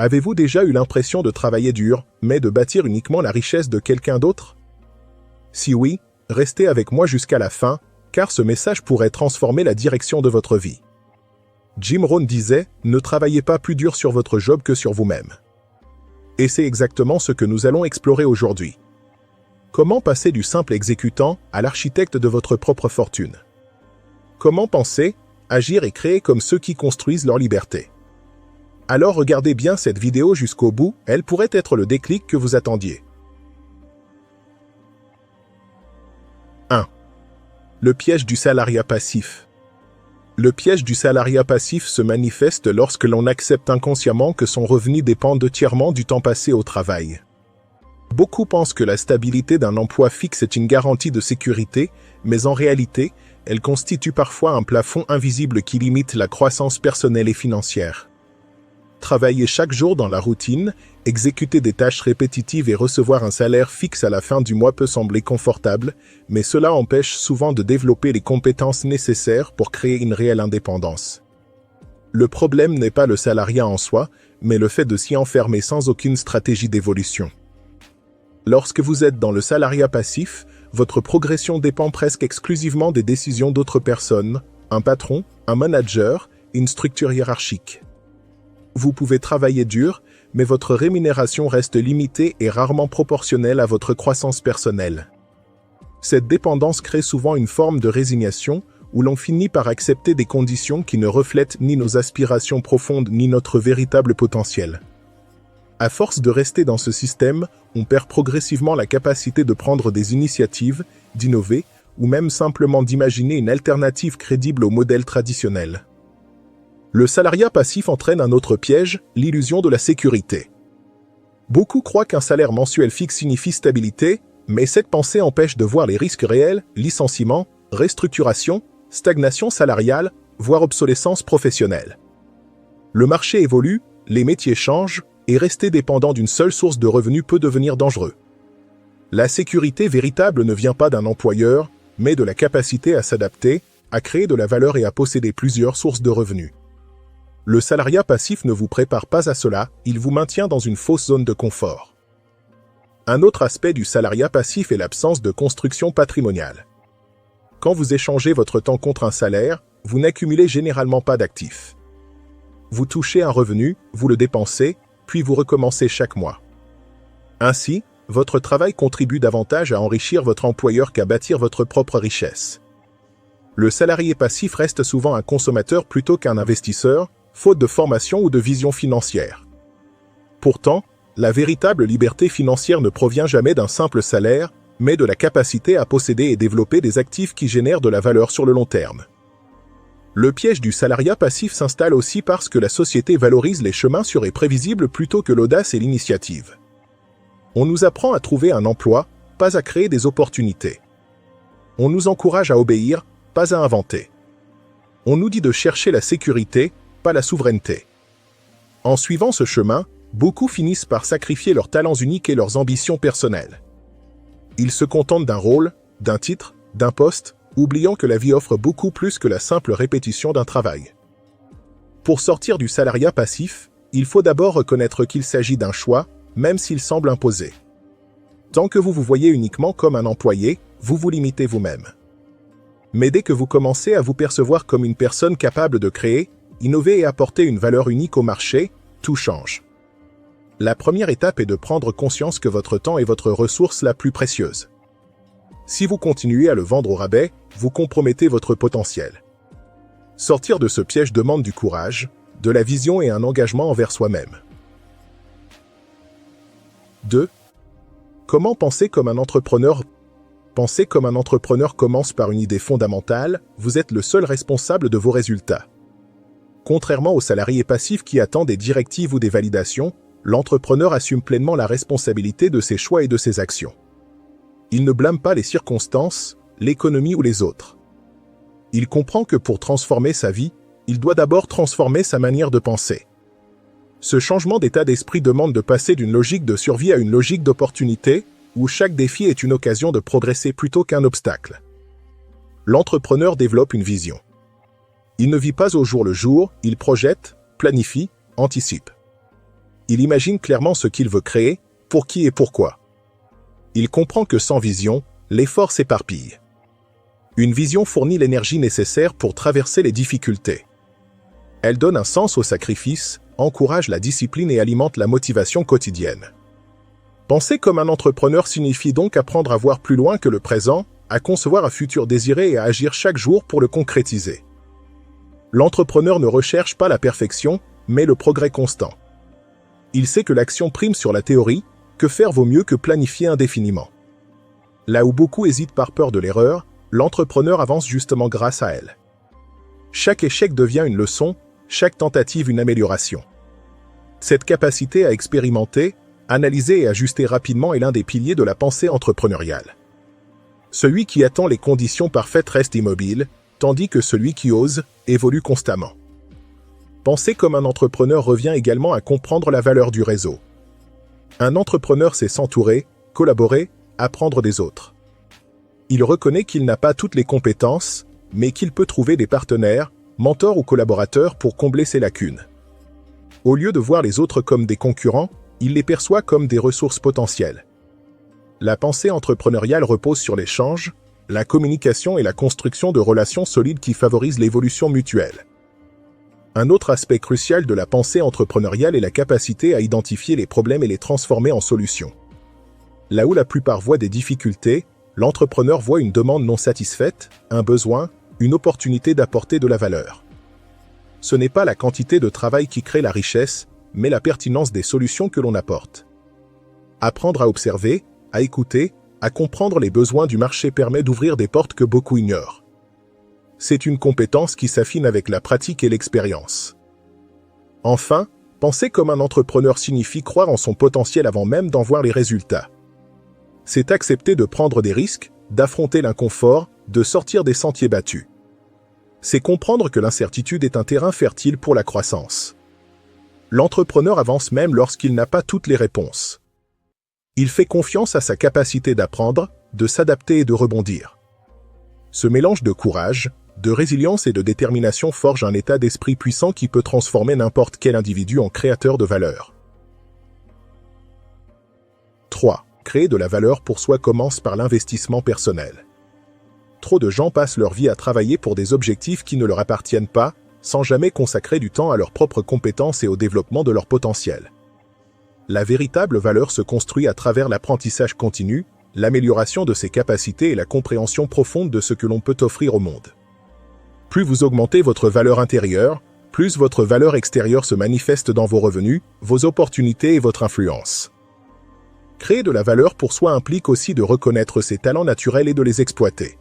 Avez-vous déjà eu l'impression de travailler dur, mais de bâtir uniquement la richesse de quelqu'un d'autre? Si oui, restez avec moi jusqu'à la fin, car ce message pourrait transformer la direction de votre vie. Jim Rohn disait « Ne travaillez pas plus dur sur votre job que sur vous-même ». Et c'est exactement ce que nous allons explorer aujourd'hui. Comment passer du simple exécutant à l'architecte de votre propre fortune? Comment penser, agir et créer comme ceux qui construisent leur liberté? Alors regardez bien cette vidéo jusqu'au bout, elle pourrait être le déclic que vous attendiez. 1. Le piège du salariat passif. Le piège du salariat passif se manifeste lorsque l'on accepte inconsciemment que son revenu dépend entièrement du temps passé au travail. Beaucoup pensent que la stabilité d'un emploi fixe est une garantie de sécurité, mais en réalité, elle constitue parfois un plafond invisible qui limite la croissance personnelle et financière. Travailler chaque jour dans la routine, exécuter des tâches répétitives et recevoir un salaire fixe à la fin du mois peut sembler confortable, mais cela empêche souvent de développer les compétences nécessaires pour créer une réelle indépendance. Le problème n'est pas le salariat en soi, mais le fait de s'y enfermer sans aucune stratégie d'évolution. Lorsque vous êtes dans le salariat passif, votre progression dépend presque exclusivement des décisions d'autres personnes, un patron, un manager, une structure hiérarchique. Vous pouvez travailler dur, mais votre rémunération reste limitée et rarement proportionnelle à votre croissance personnelle. Cette dépendance crée souvent une forme de résignation, où l'on finit par accepter des conditions qui ne reflètent ni nos aspirations profondes ni notre véritable potentiel. À force de rester dans ce système, on perd progressivement la capacité de prendre des initiatives, d'innover, ou même simplement d'imaginer une alternative crédible au modèle traditionnel. Le salariat passif entraîne un autre piège, l'illusion de la sécurité. Beaucoup croient qu'un salaire mensuel fixe signifie stabilité, mais cette pensée empêche de voir les risques réels, licenciements, restructuration, stagnation salariale, voire obsolescence professionnelle. Le marché évolue, les métiers changent, et rester dépendant d'une seule source de revenus peut devenir dangereux. La sécurité véritable ne vient pas d'un employeur, mais de la capacité à s'adapter, à créer de la valeur et à posséder plusieurs sources de revenus. Le salariat passif ne vous prépare pas à cela, il vous maintient dans une fausse zone de confort. Un autre aspect du salariat passif est l'absence de construction patrimoniale. Quand vous échangez votre temps contre un salaire, vous n'accumulez généralement pas d'actifs. Vous touchez un revenu, vous le dépensez, puis vous recommencez chaque mois. Ainsi, votre travail contribue davantage à enrichir votre employeur qu'à bâtir votre propre richesse. Le salarié passif reste souvent un consommateur plutôt qu'un investisseur, faute de formation ou de vision financière. Pourtant, la véritable liberté financière ne provient jamais d'un simple salaire, mais de la capacité à posséder et développer des actifs qui génèrent de la valeur sur le long terme. Le piège du salariat passif s'installe aussi parce que la société valorise les chemins sûrs et prévisibles plutôt que l'audace et l'initiative. On nous apprend à trouver un emploi, pas à créer des opportunités. On nous encourage à obéir, pas à inventer. On nous dit de chercher la sécurité, pas la souveraineté. En suivant ce chemin, beaucoup finissent par sacrifier leurs talents uniques et leurs ambitions personnelles. Ils se contentent d'un rôle, d'un titre, d'un poste, oubliant que la vie offre beaucoup plus que la simple répétition d'un travail. Pour sortir du salariat passif, il faut d'abord reconnaître qu'il s'agit d'un choix, même s'il semble imposé. Tant que vous vous voyez uniquement comme un employé, vous vous limitez vous-même. Mais dès que vous commencez à vous percevoir comme une personne capable de créer, innover et apporter une valeur unique au marché, tout change. La première étape est de prendre conscience que votre temps est votre ressource la plus précieuse. Si vous continuez à le vendre au rabais, vous compromettez votre potentiel. Sortir de ce piège demande du courage, de la vision et un engagement envers soi-même. 2. Comment penser comme un entrepreneur? Penser comme un entrepreneur commence par une idée fondamentale, vous êtes le seul responsable de vos résultats. Contrairement aux salariés passifs qui attendent des directives ou des validations, l'entrepreneur assume pleinement la responsabilité de ses choix et de ses actions. Il ne blâme pas les circonstances, l'économie ou les autres. Il comprend que pour transformer sa vie, il doit d'abord transformer sa manière de penser. Ce changement d'état d'esprit demande de passer d'une logique de survie à une logique d'opportunité, où chaque défi est une occasion de progresser plutôt qu'un obstacle. L'entrepreneur développe une vision. Il ne vit pas au jour le jour, il projette, planifie, anticipe. Il imagine clairement ce qu'il veut créer, pour qui et pourquoi. Il comprend que sans vision, l'effort s'éparpille. Une vision fournit l'énergie nécessaire pour traverser les difficultés. Elle donne un sens au sacrifice, encourage la discipline et alimente la motivation quotidienne. Penser comme un entrepreneur signifie donc apprendre à voir plus loin que le présent, à concevoir un futur désiré et à agir chaque jour pour le concrétiser. L'entrepreneur ne recherche pas la perfection, mais le progrès constant. Il sait que l'action prime sur la théorie, que faire vaut mieux que planifier indéfiniment. Là où beaucoup hésitent par peur de l'erreur, l'entrepreneur avance justement grâce à elle. Chaque échec devient une leçon, chaque tentative une amélioration. Cette capacité à expérimenter, analyser et ajuster rapidement est l'un des piliers de la pensée entrepreneuriale. Celui qui attend les conditions parfaites reste immobile, tandis que celui qui ose évolue constamment. Penser comme un entrepreneur revient également à comprendre la valeur du réseau. Un entrepreneur sait s'entourer, collaborer, apprendre des autres. Il reconnaît qu'il n'a pas toutes les compétences, mais qu'il peut trouver des partenaires, mentors ou collaborateurs pour combler ses lacunes. Au lieu de voir les autres comme des concurrents, il les perçoit comme des ressources potentielles. La pensée entrepreneuriale repose sur l'échange, la communication et la construction de relations solides qui favorisent l'évolution mutuelle. Un autre aspect crucial de la pensée entrepreneuriale est la capacité à identifier les problèmes et les transformer en solutions. Là où la plupart voient des difficultés, l'entrepreneur voit une demande non satisfaite, un besoin, une opportunité d'apporter de la valeur. Ce n'est pas la quantité de travail qui crée la richesse, mais la pertinence des solutions que l'on apporte. Apprendre à observer, à écouter, à comprendre les besoins du marché permet d'ouvrir des portes que beaucoup ignorent. C'est une compétence qui s'affine avec la pratique et l'expérience. Enfin, penser comme un entrepreneur signifie croire en son potentiel avant même d'en voir les résultats. C'est accepter de prendre des risques, d'affronter l'inconfort, de sortir des sentiers battus. C'est comprendre que l'incertitude est un terrain fertile pour la croissance. L'entrepreneur avance même lorsqu'il n'a pas toutes les réponses. Il fait confiance à sa capacité d'apprendre, de s'adapter et de rebondir. Ce mélange de courage, de résilience et de détermination forge un état d'esprit puissant qui peut transformer n'importe quel individu en créateur de valeur. 3. Créer de la valeur pour soi commence par l'investissement personnel. Trop de gens passent leur vie à travailler pour des objectifs qui ne leur appartiennent pas, sans jamais consacrer du temps à leurs propres compétences et au développement de leur potentiel. La véritable valeur se construit à travers l'apprentissage continu, l'amélioration de ses capacités et la compréhension profonde de ce que l'on peut offrir au monde. Plus vous augmentez votre valeur intérieure, plus votre valeur extérieure se manifeste dans vos revenus, vos opportunités et votre influence. Créer de la valeur pour soi implique aussi de reconnaître ses talents naturels et de les exploiter.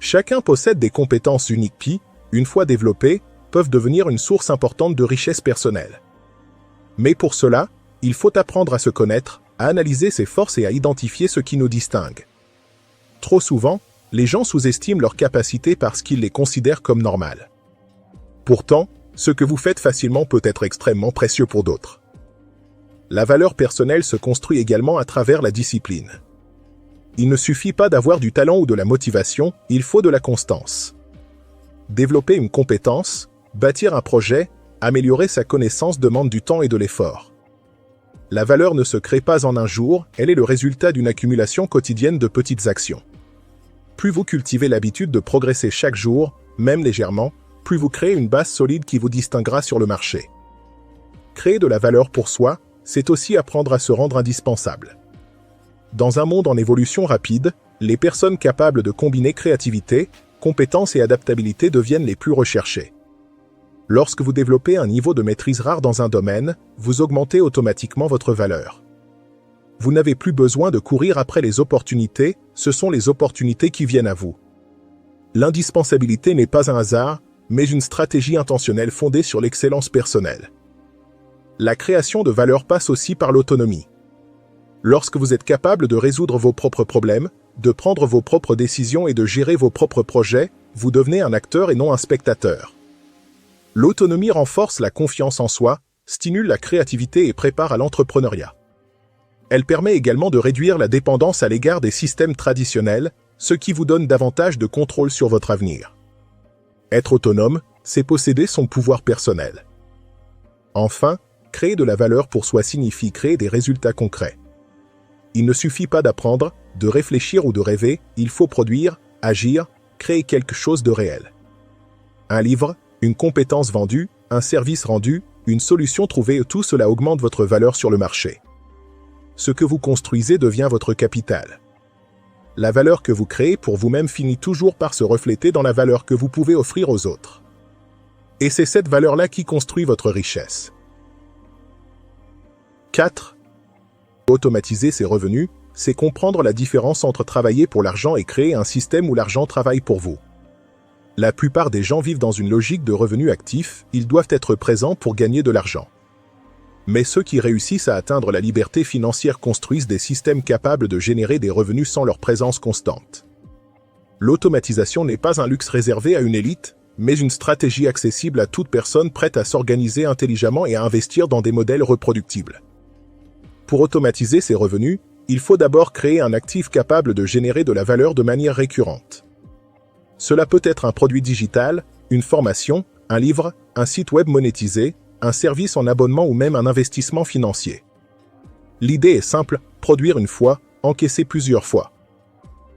Chacun possède des compétences uniques qui, une fois développées, peuvent devenir une source importante de richesse personnelle. Mais pour cela, il faut apprendre à se connaître, à analyser ses forces et à identifier ce qui nous distingue. Trop souvent, les gens sous-estiment leurs capacités parce qu'ils les considèrent comme normales. Pourtant, ce que vous faites facilement peut être extrêmement précieux pour d'autres. La valeur personnelle se construit également à travers la discipline. Il ne suffit pas d'avoir du talent ou de la motivation, il faut de la constance. Développer une compétence, bâtir un projet, améliorer sa connaissance demande du temps et de l'effort. La valeur ne se crée pas en un jour, elle est le résultat d'une accumulation quotidienne de petites actions. Plus vous cultivez l'habitude de progresser chaque jour, même légèrement, plus vous créez une base solide qui vous distinguera sur le marché. Créer de la valeur pour soi, c'est aussi apprendre à se rendre indispensable. Dans un monde en évolution rapide, les personnes capables de combiner créativité, compétence et adaptabilité deviennent les plus recherchées. Lorsque vous développez un niveau de maîtrise rare dans un domaine, vous augmentez automatiquement votre valeur. Vous n'avez plus besoin de courir après les opportunités, ce sont les opportunités qui viennent à vous. L'indispensabilité n'est pas un hasard, mais une stratégie intentionnelle fondée sur l'excellence personnelle. La création de valeur passe aussi par l'autonomie. Lorsque vous êtes capable de résoudre vos propres problèmes, de prendre vos propres décisions et de gérer vos propres projets, vous devenez un acteur et non un spectateur. L'autonomie renforce la confiance en soi, stimule la créativité et prépare à l'entrepreneuriat. Elle permet également de réduire la dépendance à l'égard des systèmes traditionnels, ce qui vous donne davantage de contrôle sur votre avenir. Être autonome, c'est posséder son pouvoir personnel. Enfin, Créer de la valeur pour soi signifie créer des résultats concrets. Il ne suffit pas d'apprendre, de réfléchir ou de rêver, il faut produire, agir, créer quelque chose de réel. Un livre, une compétence vendue, un service rendu, une solution trouvée, tout cela augmente votre valeur sur le marché. Ce que vous construisez devient votre capital. La valeur que vous créez pour vous-même finit toujours par se refléter dans la valeur que vous pouvez offrir aux autres. Et c'est cette valeur-là qui construit votre richesse. 4. Automatiser ses revenus, c'est comprendre la différence entre travailler pour l'argent et créer un système où l'argent travaille pour vous. La plupart des gens vivent dans une logique de revenus actifs, ils doivent être présents pour gagner de l'argent. Mais ceux qui réussissent à atteindre la liberté financière construisent des systèmes capables de générer des revenus sans leur présence constante. L'automatisation n'est pas un luxe réservé à une élite, mais une stratégie accessible à toute personne prête à s'organiser intelligemment et à investir dans des modèles reproductibles. Pour automatiser ses revenus, il faut d'abord créer un actif capable de générer de la valeur de manière récurrente. Cela peut être un produit digital, une formation, un livre, un site web monétisé, un service en abonnement ou même un investissement financier. L'idée est simple, produire une fois, encaisser plusieurs fois.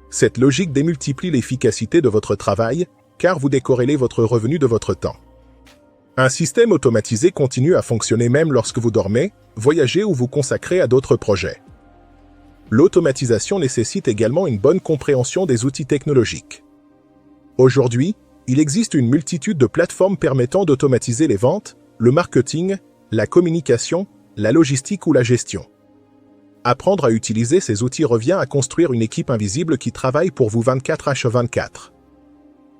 Cette logique démultiplie l'efficacité de votre travail, car vous décorrélez votre revenu de votre temps. Un système automatisé continue à fonctionner même lorsque vous dormez, voyagez ou vous consacrez à d'autres projets. L'automatisation nécessite également une bonne compréhension des outils technologiques. Aujourd'hui, il existe une multitude de plateformes permettant d'automatiser les ventes, le marketing, la communication, la logistique ou la gestion. Apprendre à utiliser ces outils revient à construire une équipe invisible qui travaille pour vous 24h/24.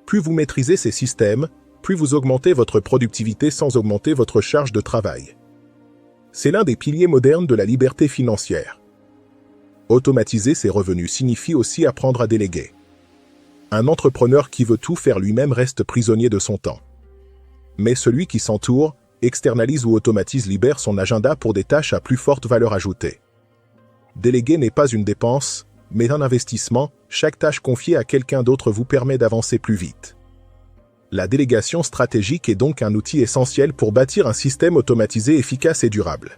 Plus vous maîtrisez ces systèmes, plus vous augmentez votre productivité sans augmenter votre charge de travail. C'est l'un des piliers modernes de la liberté financière. Automatiser ses revenus signifie aussi apprendre à déléguer. Un entrepreneur qui veut tout faire lui-même reste prisonnier de son temps. Mais celui qui s'entoure, externalise ou automatise libère son agenda pour des tâches à plus forte valeur ajoutée. Déléguer n'est pas une dépense, mais un investissement, chaque tâche confiée à quelqu'un d'autre vous permet d'avancer plus vite. La délégation stratégique est donc un outil essentiel pour bâtir un système automatisé efficace et durable.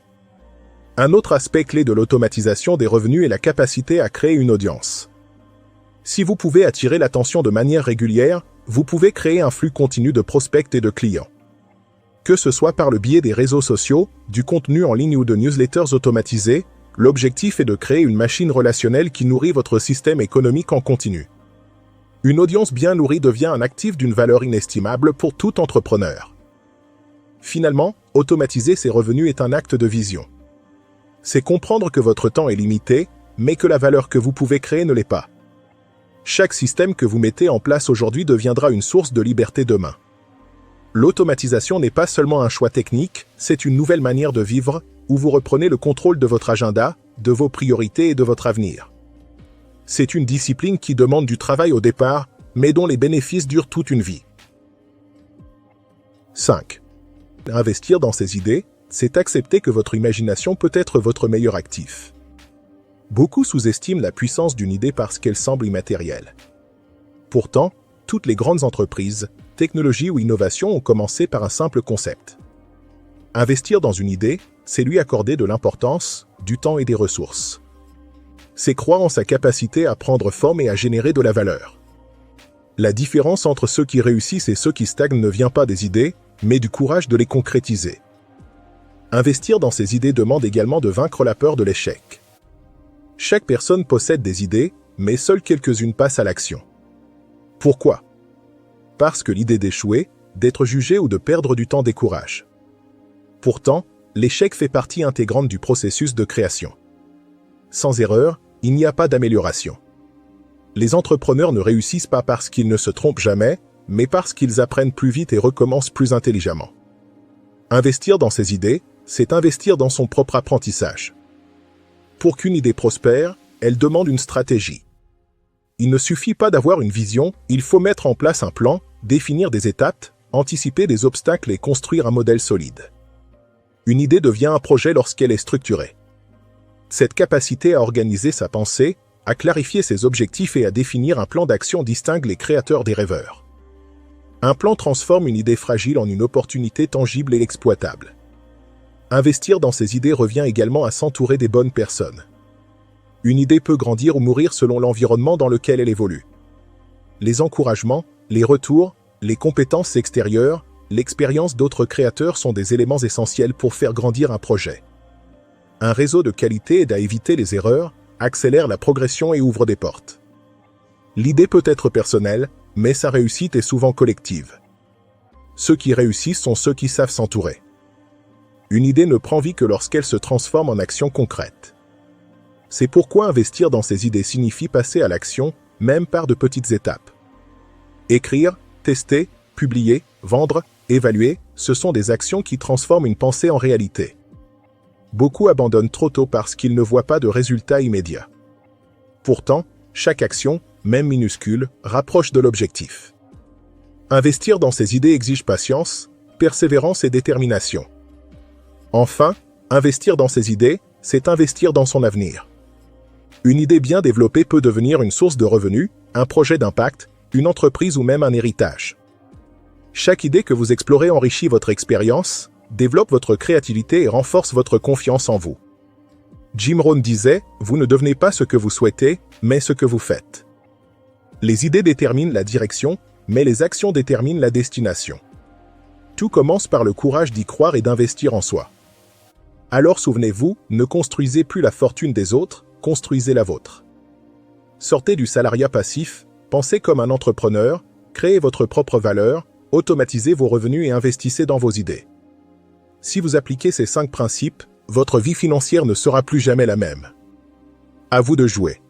Un autre aspect clé de l'automatisation des revenus est la capacité à créer une audience. Si vous pouvez attirer l'attention de manière régulière, vous pouvez créer un flux continu de prospects et de clients. Que ce soit par le biais des réseaux sociaux, du contenu en ligne ou de newsletters automatisés, l'objectif est de créer une machine relationnelle qui nourrit votre système économique en continu. Une audience bien nourrie devient un actif d'une valeur inestimable pour tout entrepreneur. Finalement, automatiser ses revenus est un acte de vision. C'est comprendre que votre temps est limité, mais que la valeur que vous pouvez créer ne l'est pas. Chaque système que vous mettez en place aujourd'hui deviendra une source de liberté demain. L'automatisation n'est pas seulement un choix technique, c'est une nouvelle manière de vivre, où vous reprenez le contrôle de votre agenda, de vos priorités et de votre avenir. C'est une discipline qui demande du travail au départ, mais dont les bénéfices durent toute une vie. 5. Investir dans ses idées, c'est accepter que votre imagination peut être votre meilleur actif. Beaucoup sous-estiment la puissance d'une idée parce qu'elle semble immatérielle. Pourtant, toutes les grandes entreprises, technologies ou innovations ont commencé par un simple concept. Investir dans une idée, c'est lui accorder de l'importance, du temps et des ressources. C'est croire en sa capacité à prendre forme et à générer de la valeur. La différence entre ceux qui réussissent et ceux qui stagnent ne vient pas des idées, mais du courage de les concrétiser. Investir dans ses idées demande également de vaincre la peur de l'échec. Chaque personne possède des idées, mais seules quelques-unes passent à l'action. Pourquoi ? Parce que l'idée d'échouer, d'être jugé ou de perdre du temps décourage. Pourtant, l'échec fait partie intégrante du processus de création. Sans erreur, il n'y a pas d'amélioration. Les entrepreneurs ne réussissent pas parce qu'ils ne se trompent jamais, mais parce qu'ils apprennent plus vite et recommencent plus intelligemment. Investir dans ses idées, c'est investir dans son propre apprentissage. Pour qu'une idée prospère, elle demande une stratégie. Il ne suffit pas d'avoir une vision, il faut mettre en place un plan, définir des étapes, anticiper des obstacles et construire un modèle solide. Une idée devient un projet lorsqu'elle est structurée. Cette capacité à organiser sa pensée, à clarifier ses objectifs et à définir un plan d'action distingue les créateurs des rêveurs. Un plan transforme une idée fragile en une opportunité tangible et exploitable. Investir dans ses idées revient également à s'entourer des bonnes personnes. Une idée peut grandir ou mourir selon l'environnement dans lequel elle évolue. Les encouragements, les retours, les compétences extérieures, l'expérience d'autres créateurs sont des éléments essentiels pour faire grandir un projet. Un réseau de qualité aide à éviter les erreurs, accélère la progression et ouvre des portes. L'idée peut être personnelle, mais sa réussite est souvent collective. Ceux qui réussissent sont ceux qui savent s'entourer. Une idée ne prend vie que lorsqu'elle se transforme en action concrète. C'est pourquoi investir dans ses idées signifie passer à l'action, même par de petites étapes. Écrire, tester, publier, vendre, évaluer, ce sont des actions qui transforment une pensée en réalité. Beaucoup abandonnent trop tôt parce qu'ils ne voient pas de résultats immédiats. Pourtant, chaque action, même minuscule, rapproche de l'objectif. Investir dans ses idées exige patience, persévérance et détermination. Enfin, investir dans ses idées, c'est investir dans son avenir. Une idée bien développée peut devenir une source de revenus, un projet d'impact, une entreprise ou même un héritage. Chaque idée que vous explorez enrichit votre expérience, développe votre créativité et renforce votre confiance en vous. Jim Rohn disait « Vous ne devenez pas ce que vous souhaitez, mais ce que vous faites ». Les idées déterminent la direction, mais les actions déterminent la destination. Tout commence par le courage d'y croire et d'investir en soi. Alors souvenez-vous, ne construisez plus la fortune des autres, construisez la vôtre. Sortez du salariat passif, pensez comme un entrepreneur, créez votre propre valeur, automatisez vos revenus et investissez dans vos idées. Si vous appliquez ces 5 principes, votre vie financière ne sera plus jamais la même. À vous de jouer.